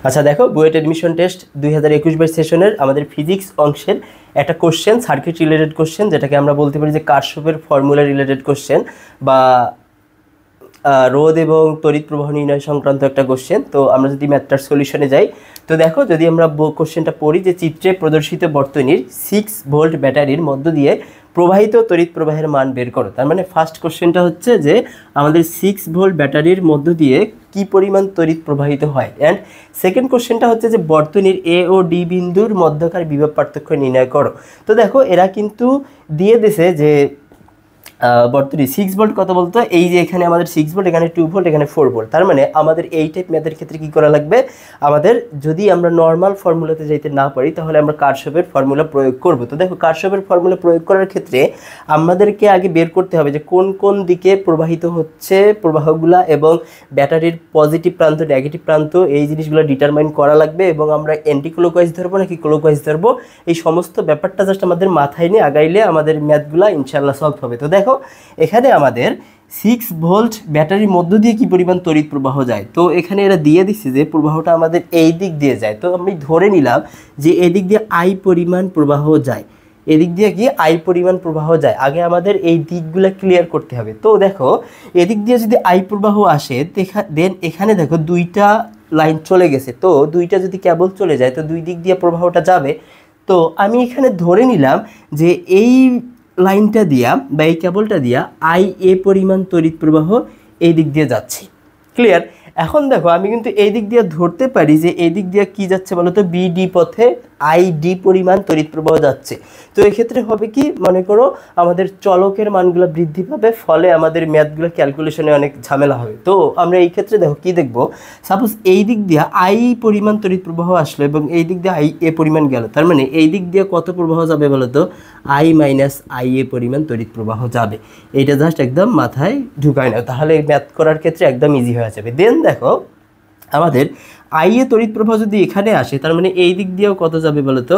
আচ্ছা দেখো, BUET admission test 2021-22 সেশনের আমাদের ফিজিক্স অংশের একটা কোশ্চেন, সার্কিট রিলেটেড কোশ্চেন, যেটাকে আমরা বলতে পারি যে কারশফের ফর্মুলা রিলেটেড কোশ্চেন বা রোধ এবং তড়িৎ প্রবাহ নির্ণয় সংক্রান্ত একটা কোশ্চেন। তো আমরা যদি ম্যাথটার সলিউশনে যাই, তো দেখো যদি আমরা কোশ্চেনটা পড়ি যে চিত্রে প্রদর্শিত বর্তনীর 6 ভোল্ট ব্যাটারির মধ্য দিয়ে প্রবাহিত তড়িৎ প্রবাহের মান বের করো। তার মানে ফার্স্ট কোশ্চেনটা হচ্ছে যে আমাদের 6 ভোল্ট ব্যাটারির মধ্য দিয়ে কি পরিমাণ তড়িৎ প্রবাহিত হয়, অ্যান্ড সেকেন্ড কোশ্চেনটা হচ্ছে যে বর্তনীর এ ও ডি বিন্দুর মধ্যকার বিভব পার্থক্য নির্ণয় করো। তো দেখো এরা কিন্তু দিয়ে দিছে যে বর্তনী 6 ভোল্ট কত বলতো, এই যে এখানে আমাদের 6 ভোল্ট, এখানে 2 ভোল্ট, এখানে 4 ভোল্ট। তার মানে আমাদের এই টাইপ ম্যাথের ক্ষেত্রে কি করা লাগবে, আমাদের যদি আমরা নর্মাল ফর্মুলাতে যাইতে না পারি তাহলে আমরা কারশফের ফর্মুলা প্রয়োগ করব। তো দেখো কারশফের ফর্মুলা প্রয়োগ করার ক্ষেত্রে আমাদেরকে আগে বের করতে হবে যে কোন কোন দিকে প্রবাহিত হচ্ছে প্রবাহগুলা, এবং ব্যাটারির পজিটিভ প্রান্ত নেগেটিভ প্রান্ত, এই জিনিসগুলো ডিটারমাইন করা লাগবে। এবং আমরা অ্যান্টি ক্লকওয়াইজ ধরবো নাকি ক্লকওয়াইজ ধরবো, এই সমস্ত ব্যাপারটা জাস্ট আমাদের মাথায় নিয়ে আগাইলে আমাদের ম্যাথগুলো ইনশাল্লাহ সলভ হবে। তো দেখো এখানে আমাদের 6 ভোল্ট ব্যাটারির মধ্য দিয়ে কি পরিমাণ তড়িৎ প্রবাহ যায়, তো এখানে এরা দিয়ে দিচ্ছে যে প্রবাহটা আমাদের এই দিক দিয়ে যায়। তো আমি ধরে নিলাম যে এদিক দিয়ে আই পরিমাণ প্রবাহ যায়, এদিক দিয়ে কি আই পরিমাণ প্রবাহ যায়। আগে আমাদের এই দিকগুলো ক্লিয়ার করতে হবে। তো দেখো এদিক দিয়ে যদি আই প্রবাহ আসে দেন এখানে দেখো দুইটা লাইন চলে গেছে, তো দুইটা যদি কেবল চলে যায় তো দুই দিক দিয়ে প্রবাহটা যাবে। তো আমি এখানে ধরে নিলাম যে এই লাইনটা দিয়া বা এই কেবলটা দিয়া আই এ পরিমাণ তড়িৎ প্রবাহ এই দিক দিয়ে যাচ্ছে। ক্লিয়ার? এখন দেখো আমি কিন্তু এই দিক দিয়ে ধরতে পারি যে এই দিক দিয়ে কি যাচ্ছে বলো তো, বিডি পথে আই ডি পরিমাণ তড়িৎ প্রবাহ যাচ্ছে। তো এক্ষেত্রে হবে কি, মনে করো আমাদের চলকের মানগুলো বৃদ্ধি পাবে, ফলে আমাদের ম্যাথগুলো ক্যালকুলেশনে অনেক ঝামেলা হবে। তো আমরা এই ক্ষেত্রে দেখো কি দেখবো, সাপোজ এই দিক দিয়ে আই পরিমাণ তড়িৎ প্রবাহ আসলো এবং এই দিক দিয়ে আই এ পরিমাণ গেল, তার মানে এই দিক দিয়ে কত প্রবাহ যাবে বলো তো, আই মাইনাস আই এ পরিমাণ তড়িৎ প্রবাহ যাবে। এইটা জাস্ট একদম মাথায় ঢুকায় নাও, তাহলে ম্যাথ করার ক্ষেত্রে একদম ইজি হয়ে যাবে। দেন দেখো আমাদের আই এ তড়িৎ প্রবাহ যদি এখানে আসে, তার মানে এই দিক দিয়েও কত যাবে বলো তো,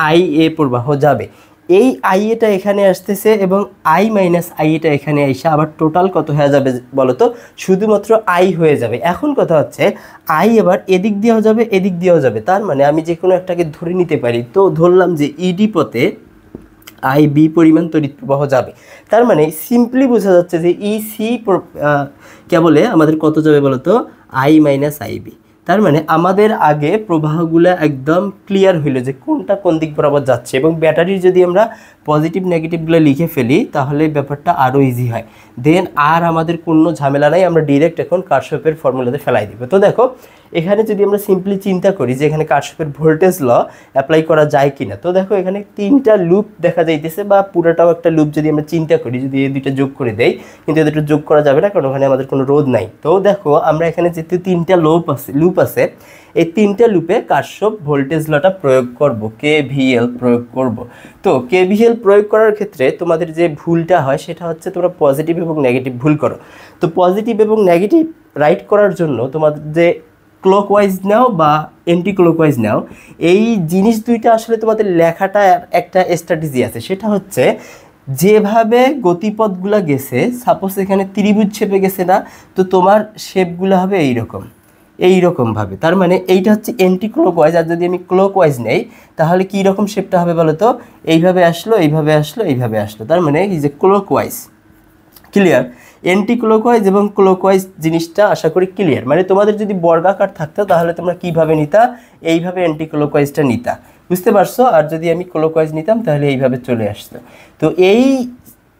আই এ প্রবাহ যাবে। এই আই এটা এখানে আসতেছে এবং আই মাইনাস আই এটা এখানে এসে আবার টোটাল কত হয়ে যাবে বলো তো, শুধুমাত্র আই হয়ে যাবে। এখন কথা হচ্ছে আই এবার এদিক দিয়েও যাবে এদিক দিয়েও যাবে, তার মানে আমি যে কোনো একটাকে ধরে নিতে পারি। তো ধরলাম যে ইডি পথে আই বি পরিমাণ তড়িৎ প্রবাহ যাবে। তার মানে সিম্পলি বোঝা যাচ্ছে যে ইসি কেবলে আমাদের কত যাবে বলো তো, আই মাইনাস আই বি। তার মানে আমাদের আগে প্রবাহগুলো একদম ক্লিয়ার হইলো যে কোনটা কোন দিক বরাবর যাচ্ছে, এবং ব্যাটারির যদি আমরা পজিটিভ নেগেটিভগুলো লিখে ফেলি তাহলে ব্যাপারটা আরও ইজি হয়। দেন আর আমাদের কোনো ঝামেলা নাই, আমরা ডিরেক্ট এখন কারশফের ফর্মুলাতে ফেলাই দিব। তো দেখো এখানে যদি আমরা সিম্পলি চিন্তা করি যে এখানে কারশফের ভোল্টেজ ল অ্যাপ্লাই করা যায় কিনা, তো দেখো এখানে 3টা লুপ দেখা যাইতেছে, বা পুরোটাও একটা লুপ যদি আমরা চিন্তা করি, যদি এই দুইটা যোগ করে দেই, কিন্তু এই দুটো যোগ করা যাবে না কারণ ওখানে আমাদের কোনো রোধ নাই। তো দেখো আমরা এখানে যেহেতু 3টা লুপ আছে, এই 3টা লুপে কারশফ ভোল্টেজ লটা প্রয়োগ করব, কেভিএল প্রয়োগ করব। তো কেভিএল প্রয়োগ করার ক্ষেত্রে তোমাদের যে ভুলটা হয় সেটা হচ্ছে তোমরা পজিটিভ এবং নেগেটিভ ভুল করো। তো পজিটিভ এবং নেগেটিভ রাইট করার জন্য তোমাদের যে ক্লকওয়াইজ নাও বা অ্যান্টি ক্লকওয়াইজ নাও, এই জিনিস দুইটা আসলে তোমাদের লেখাটা একটা স্ট্র্যাটেজি আছে, সেটা হচ্ছে যেভাবে গতিপথগুলো গেছে, সাপোজ এখানে ত্রিভুজ শেপে গেছে না, তো তোমার শেপগুলো হবে এইরকমভাবে। তার মানে এইটা হচ্ছে অ্যান্টি ক্লকওয়াইজ, আর যদি আমি ক্লকওয়াইজ নেই তাহলে কী রকম শেপটা হবে বলো তো, এইভাবে আসলো এইভাবে আসলো এইভাবে আসলো, তার মানে এই যে ক্লকওয়াইজ। ক্লিয়ার? অ্যান্টি ক্লকওয়াইজ এবং ক্লকওয়াইজ জিনিসটা আশা করি ক্লিয়ার। মানে তোমাদের যদি বর্গাকার থাকতো তাহলে তোমরা কীভাবে নিতা, এইভাবে অ্যান্টি ক্লকওয়াইজটা নিতা, বুঝতে পারছো? আর যদি আমি ক্লকওয়াইজ নিতাম তাহলে এইভাবে চলে আসতো। তো এই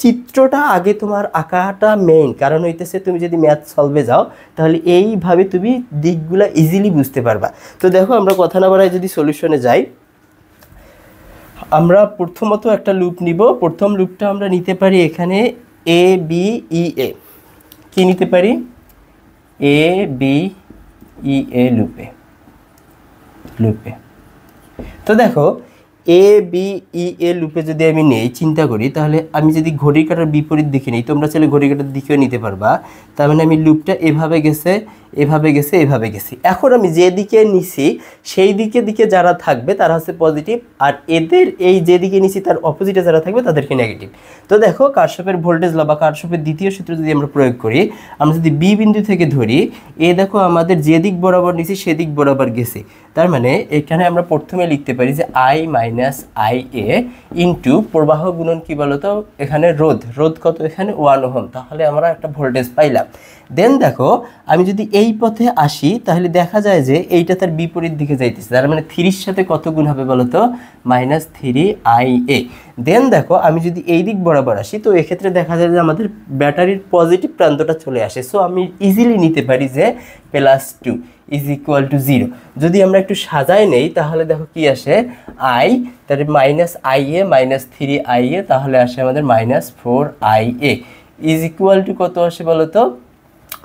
চিত্রটা আগে তোমার আঁকাটা মেইন, কারণ হইতেছে তুমি যদি ম্যাথ সলভে যাও তাহলে এইভাবে তুমি দিকগুলা ইজিলি বুঝতে পারবা। তো দেখো আমরা কথা না বাড়াই যদি সলিউশনে যাই, আমরা প্রথমত একটা লুপ নিব। প্রথম লুপটা আমরা নিতে পারি এখানে এ বি ই এ, কি নিতে পারি, এ বি ই এ লুপে। তো দেখো এ বি ই এ লুপে যদি আমি নেই চিন্তা করি, তাহলে আমি যদি ঘড়ির কাঁটার বিপরীত দিকে নিই, তোমরা চাইলে ঘড়ির কাঁটার দিকেও নিতে পারবা। তার মানে আমি লুপটা এভাবে গেছে, এভাবে গেছে, এভাবে গেছি। এখন আমি যেদিকে নিছি সেই দিকে যারা থাকবে তারা হচ্ছে পজিটিভ, আর এদের এই যেদিকে নিছি তার অপোজিটে যারা থাকবে তাদেরকে নেগেটিভ। তো দেখো কারশফের ভোল্টেজ ল বা কারশফের দ্বিতীয় সূত্র যদি আমরা প্রয়োগ করি, আমরা যদি বি বিন্দু থেকে ধরি, এ দেখো আমাদের যে দিক বরাবর নিছি সেদিক বরাবর গেছে। তার মানে এখানে আমরা প্রথমে লিখতে পারি যে I minus I A into প্রবাহ গুণন কী বলতো, এখানে রোধ কত, এখানে 1 ওহম, তাহলে আমরা একটা ভোল্টেজ পাইলাম। দেন দেখো আমি যদি এই পথে আসি তাহলে দেখা যায় যে এইটা তার বিপরীত দিকে যাইতেছে, তার মানে 3-র সাথে কত গুণ হবে বলতো, -3 আই এ। দেন দেখো আমি যদি এই দিক বরাবর আসি তো এক্ষেত্রে দেখা যায় যে আমাদের ব্যাটারির পজিটিভ প্রান্তটা চলে আসে। সো আমি ইজিলি নিতে পারি যে +2 = 0। যদি আমরা একটু সাজায় নেই তাহলে দেখো কি আসে, আই তার -ia -3 ia, তাহলে আসে আমাদের -4 ia = কত আসে বলতো।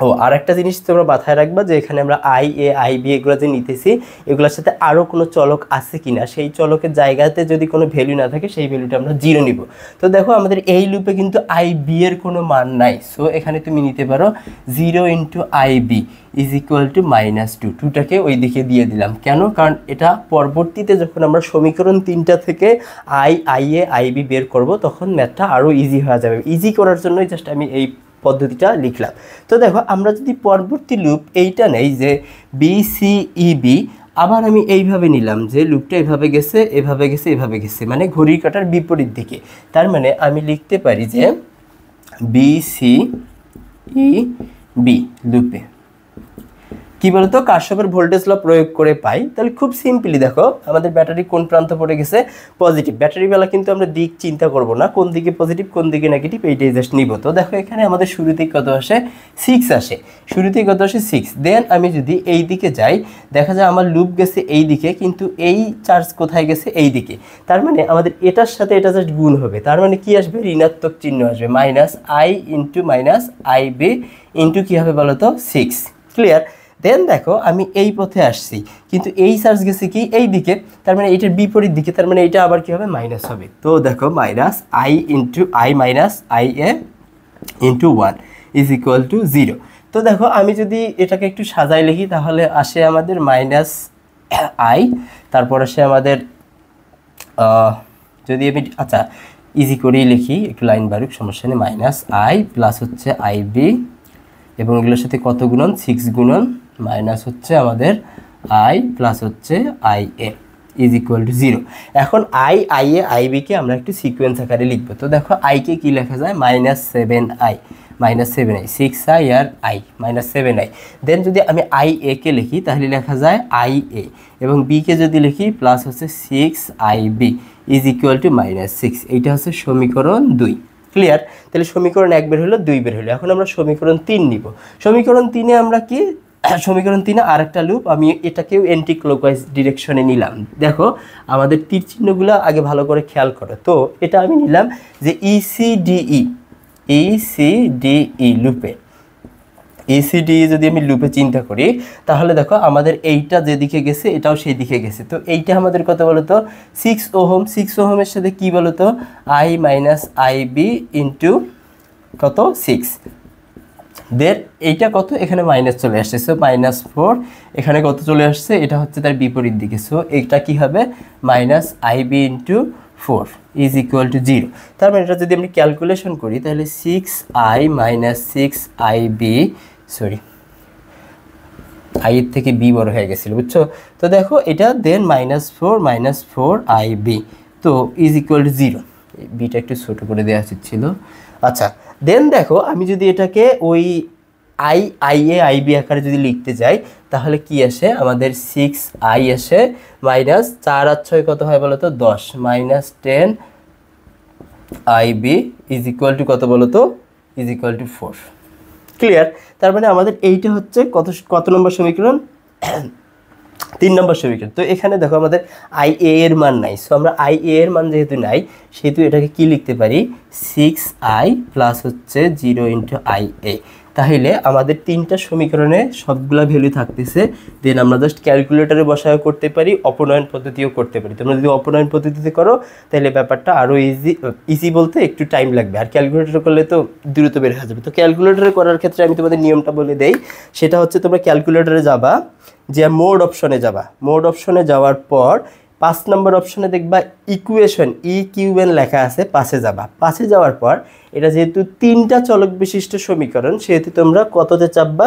ও আর একটা জিনিস তোমরা মাথায় রাখবা যে এখানে আমরা আই এ আই বি এগুলো যে নিতেছি এগুলোর সাথে আরও কোনো চলক আছে কিনা, সেই চলকের জায়গাতে যদি কোনো ভ্যালু না থাকে সেই ভ্যালুটা আমরা 0 নিব। তো দেখো আমাদের এই লুপে কিন্তু আই বি এর কোনো মান নাই, সো এখানে তুমি নিতে পারো 0 × IB = -2। 2টাকে ওই দিকে দিয়ে দিলাম, কেন, কারণ এটা পরবর্তীতে যখন আমরা সমীকরণ 3টা থেকে আই এ আই বি বের করব তখন ম্যাথটা আরও ইজি হয়ে যাবে। ইজি করার জন্যই জাস্ট আমি এই পদ্ধতিটা লিখলাম। তো দেখো আমরা যদি পরবর্তী লুপ এইটা নেই যে BCEB, আবার আমি এইভাবে নিলাম যে লুপটা এভাবে গেছে, এভাবে গেছে, এভাবে গেছে, মানে ঘড়ির কাঁটার বিপরীত দিকে। তার মানে আমি লিখতে পারি যে BCEB লুপে কি বলতো কারশফের ভোল্টেজ ল প্রয়োগ করে পাই। তাহলে খুব সিম্পলি দেখো আমাদের ব্যাটারি কোন প্রান্ত পড়ে গেছে, পজিটিভ। ব্যাটারি বেলা কিন্তু আমরা দিক চিন্তা করব না, কোন দিকে পজিটিভ কোন দিকে নেগেটিভ এইটাই জাস্ট নিব। তো দেখো এখানে আমাদের শুরুতেই কত আসে, 6 আসে, শুরুতেই কত আসে 6। দেন আমি যদি এই দিকে যাই দেখা যায় আমার লুপ গেছে এই দিকে, কিন্তু এই চার্জ কোথায় গেছে, এই দিকে। তার মানে আমাদের এটার সাথে এটা জাস্ট গুণ হবে, তার মানে কি আসবে, ঋণাত্মক চিহ্ন আসবে, -i × -IB ইন্টু কী হবে বলো তো, 6। ক্লিয়ার। দেন দেখো আমি এই পথে আসছি কিন্তু এই চার্জ গেছে কি এই দিকে, তার মানে এইটার বিপরীত দিকে, তার মানে এটা আবার কি হবে, মাইনাস হবে। তো দেখো -i - IA × 1 = 0। তো দেখো আমি যদি এটাকে একটু সাজাই লিখি তাহলে আসে আমাদের -i, তারপর আসে আমাদের যদি আমি আচ্ছা ইজি করেই লিখি, একটু লাইন বাড়ুক সমস্যা নেই, -i প্লাস হচ্ছে IB এবং এগুলোর সাথে কত গুণন, 6 গুণন, মাইনাস হচ্ছে আমাদের I প্লাস হচ্ছে IA = 0। এখন IA IB কে আমরা একটু সিকোয়েন্স আকারে লিখবো। তো দেখো I কে কি লেখা যায়, -7i 6i R I -7i। দেন যদি আমি IA কে লিখি তাহলে লেখা যায় IA, এবং B কে যদি লিখি প্লাস হচ্ছে 6IB = -6। এইটা হচ্ছে সমীকরণ 2। ক্লিয়ার। তাহলে সমীকরণ 1 বের হলো, 2 বের হলো। এখন আমরা সমীকরণ 3 নিব। সমীকরণ 3-এ আমরা কি, সমীকরণ 3-এ আরেকটা লুপ, আমি এটাকেও অ্যান্টি ক্লকওয়াইজ ডিরেকশনে নিলাম। দেখো আমাদের তীর চিহ্নগুলো আগে ভালো করে খেয়াল করো। তো এটা আমি নিলাম যে ECDE লুপে, ECDE যদি আমি লুপে চিন্তা করি তাহলে দেখো আমাদের এইটা যেদিকে গেছে এটাও সেই দিকে গেছে। তো এইটা আমাদের কত বলতো, 6 ওহম। 6 ওহমের সাথে কি বলতো, I - IB ইন্টু কত, 6। দেন এইটা কত, এখানে মাইনাস চলে আসছে, সো -4। এখানে কত চলে আসছে, এটা হচ্ছে তার বিপরীত দিকে, সো এটা কি হবে, -IB × 4 = 0। তার মানে এটা যদি আমি ক্যালকুলেশন করি তাহলে 6i - 6IB, সরি I এর থেকে B বড় হয়ে গেছিল, বুঝছো। তো দেখো এটা দেন -4 - IB, তো = 0। বিটা একটু ছোট করে দেওয়া উচিত ছিল। আচ্ছা দেন দেখো আমি যদি এটাকে ওই IA IB আকারে যদি লিখতে যাই তাহলে কি আসে, আমাদের 6i আসে, -4 আর 6 কত হয় বলো তো, 10, -10 IB = কত বলো তো, = 4। ক্লিয়ার। তার মানে আমাদের এইটা হচ্ছে কত নম্বর সমীকরণ, 3 নম্বর সমীকরণ। তো এখানে দেখো আমাদের IA এর মান নাই, সো আমরা IA এর মান যেহেতু নাই সেহেতু এটাকে কি লিখতে পারি, 6i প্লাস হচ্ছে 0 × IA তাহলে আমাদের তিনটা সমীকরণে সবগুলা ভ্যালু থাকতেছে। দেন আমরা জাস্ট ক্যালকুলেটরে বসায় করতে পারি, অপনয়ন পদ্ধতিও করতে পারি। তোমরা যদি অপনয়ন পদ্ধতিতে করো তাহলে ব্যাপারটা আরও ইজি বলতে একটু টাইম লাগবে, আর ক্যালকুলেটরে করলে তো দ্রুত বের হয়ে যাবে। তো ক্যালকুলেটরে করার ক্ষেত্রে আমি তোমাদের নিয়মটা বলে দেই, সেটা হচ্ছে তোমরা ক্যালকুলেটরে যাবা, যে মোড অপশনে যাবা, মোড অপশনে যাওয়ার পর 5 নম্বর অপশনে দেখবা ইকুয়েশন ইকিউএন লেখা আছে, পাশে যাবা। পাশে যাওয়ার পর এটা যেহেতু তিনটা চলক বিশিষ্ট সমীকরণ, সেহেতু তোমরা কততে চাপবা,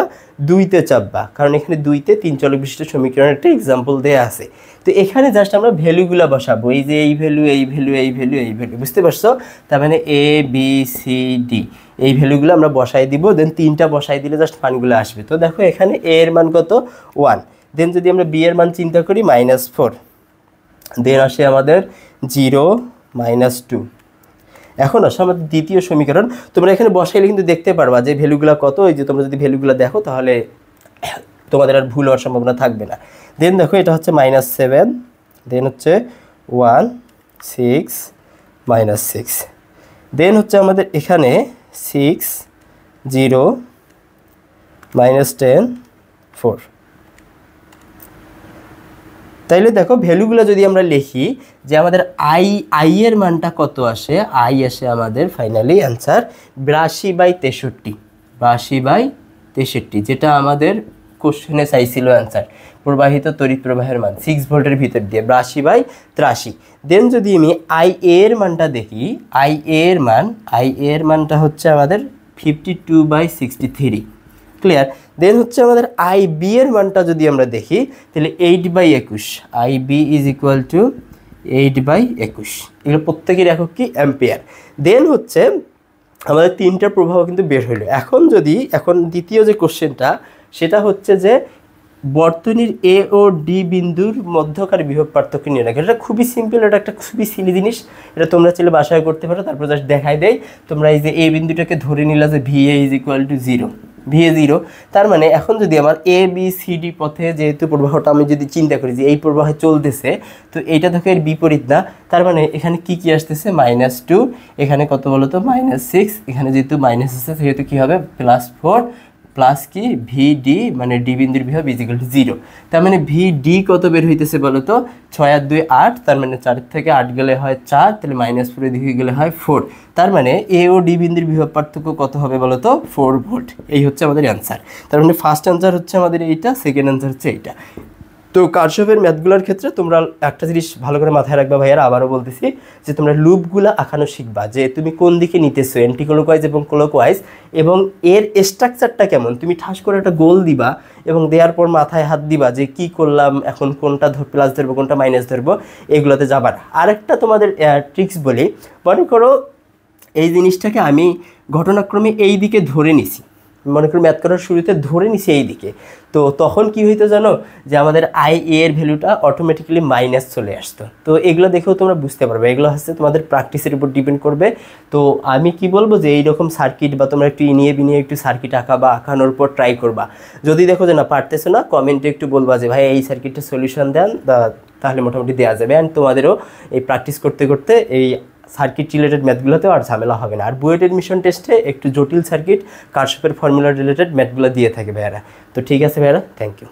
2তে চাপবা, কারণ এখানে 2তে 3 চলক বিশিষ্ট সমীকরণের একটা এক্সাম্পল দেওয়া আছে। তো এখানে জাস্ট আমরা ভ্যালুগুলো বসাবো, এই যে এই ভ্যালু, এই ভ্যালু, এই ভ্যালু, এই ভ্যালু, বুঝতে পারছো? তার মানে এ বি সি ডি এই ভ্যালুগুলো আমরা বসাই দিব, দেন 3টা বসাই দিলে জাস্ট মানগুলো আসবে। তো দেখো এখানে এ এর মান কত, 1। দেন যদি আমরা বি এর মান চিন্তা করি -4, দেন আসে আমাদের 0 -2। এখন আসে আমাদের দ্বিতীয় সমীকরণ। তোমরা এখানে বসাইলে কিন্তু দেখতে পারবা যে ভ্যালুগুলো কত। এই যে তোমরা যদি ভ্যালুগুলো দেখো তাহলে তোমাদের আর ভুল হওয়ার সম্ভাবনা থাকবে না। দেন দেখো এটা হচ্ছে -7, দেন হচ্ছে 1 6 -6, দেন হচ্ছে আমাদের এখানে 6 0 -10 4। তাইলে দেখো ভ্যালুগুলো যদি আমরা লিখি, যে আমাদের আই এর মানটা কত আসে, আই আসে আমাদের ফাইনালি অ্যান্সার 82/63, 82/63, যেটা আমাদের কোশ্চেনে চাইছিল অ্যান্সার। প্রবাহিত তড়িৎ প্রবাহের মান 6 ভোল্টের ভিতর দিয়ে 82/83। দেন যদি আমি আই এর মানটা দেখি, আই এর মানটা হচ্ছে আমাদের 52/63, ক্লিয়ার। দেন হচ্ছে আমাদের আই বি এর মানটা যদি আমরা দেখি তাহলে 8/21, I B is equal to 8/21। এগুলো প্রত্যেকের একক কি, অ্যাম্পিয়ার। দেন হচ্ছে আমাদের তিনটা প্রবাহ কিন্তু বের হইলো। এখন দ্বিতীয় যে কোশ্চেনটা, সেটা হচ্ছে যে বর্তনীর এ ও ডি বিন্দুর মধ্যকার বিভব পার্থক্য নিয়ে রাখে। এটা খুবই সিম্পল, এটা একটা খুবই সিলি জিনিস, এটা তোমরা চাইলে বাসায় করতে পারো। তারপর জাস্ট দেখাই দেয়, তোমরা এই যে এ বিন্দুটাকে ধরে নিলা যে VA is equal two 0, VA 0। তার মানে এখন যদি আমার এ বি সি ডি পথে যেহেতু প্রবাহটা আমি যদি চিন্তা করি যে এই প্রবাহে চলতেছে, তো এইটা দেখো এর বিপরীত না। তার মানে এখানে কি আসতেছে, -2, এখানে কত বলো তো -6, এখানে যেহেতু মাইনাস আছে সেহেতু কী হবে +4 প্লাস কি VD, মানে ডি বিন্দুর বিভব ইজ ইকুয়াল টু 0। তার মানে VD কত বের হইতেছে বলো তো, 6 আর 2 8, তার মানে 4 থেকে 8 গেলে হয় 4, তাহলে -4 দিকে গেলে হয় 4। তার মানে এ ও ডি বিন্দুর বিভব পার্থক্য কত হবে বলো তো, 4 ভোল্ট। এই হচ্ছে আমাদের অ্যান্সার। তার মানে ফার্স্ট অ্যান্সার হচ্ছে আমাদের এইটা, সেকেন্ড অ্যান্সার হচ্ছে এইটা। তো কারশফের ম্যাথগুলোর ক্ষেত্রে তোমরা একটা জিনিস ভালো করে মাথায় রাখবা ভাইয়ারা, আবারও বলতেছি যে তোমরা লুপগুলো আঁকানো শিখবা, যে তুমি কোন দিকে নিতেছো, অ্যান্টি ক্লকওয়াইজ এবং ক্লকওয়াইজ, এবং এর স্ট্রাকচারটা কেমন। তুমি ঠাস করে একটা গোল দিবা এবং দেওয়ার পর মাথায় হাত দিবা যে কি করলাম, এখন কোনটা প্লাস ধরবো কোনটা মাইনাস ধরবো, এগুলোতে যাবার। আরেকটা তোমাদের ট্রিক্স বলি, মনে করো এই জিনিসটাকে আমি ঘটনাক্রমে এই দিকে ধরে নিছি, মনে করি ম্যাথ করার শুরুতে ধরে নিছি এই দিকে, তো তখন কি হইতো জানো, যে আমাদের আই এর ভ্যালুটা অটোমেটিক্যালি মাইনাস চলে আসতো। তো এগুলো দেখেও তোমরা বুঝতে পারবে, এগুলো হচ্ছে তোমাদের প্র্যাকটিসের উপর ডিপেন্ড করবে। তো আমি কি বলবো, যে এইরকম সার্কিট বা তোমরা একটু ইনিয়ে বিনিয়ে একটু সার্কিট আঁকা বা আঁকানোর পর ট্রাই করবা। যদি দেখো যে না পারতেছো না, কমেন্টে একটু বলবা যে ভাই এই সার্কিটটা সলিউশন দেন, তাহলে মোটামুটি দেওয়া যাবে। অ্যান্ড তোমাদেরও এই প্র্যাকটিস করতে করতে এই সার্কিট রিলেটেড ম্যাথগুলোতেও আর ঝামেলা হবে না। আর বুয়েট এডমিশন টেস্টে একটু জটিল সার্কিট, কারশফের ফর্মুলা রিলেটেড ম্যাথগুলো দিয়ে থাকে ভাইয়ারা। তো ঠিক আছে ভাইয়ারা, থ্যাংক ইউ।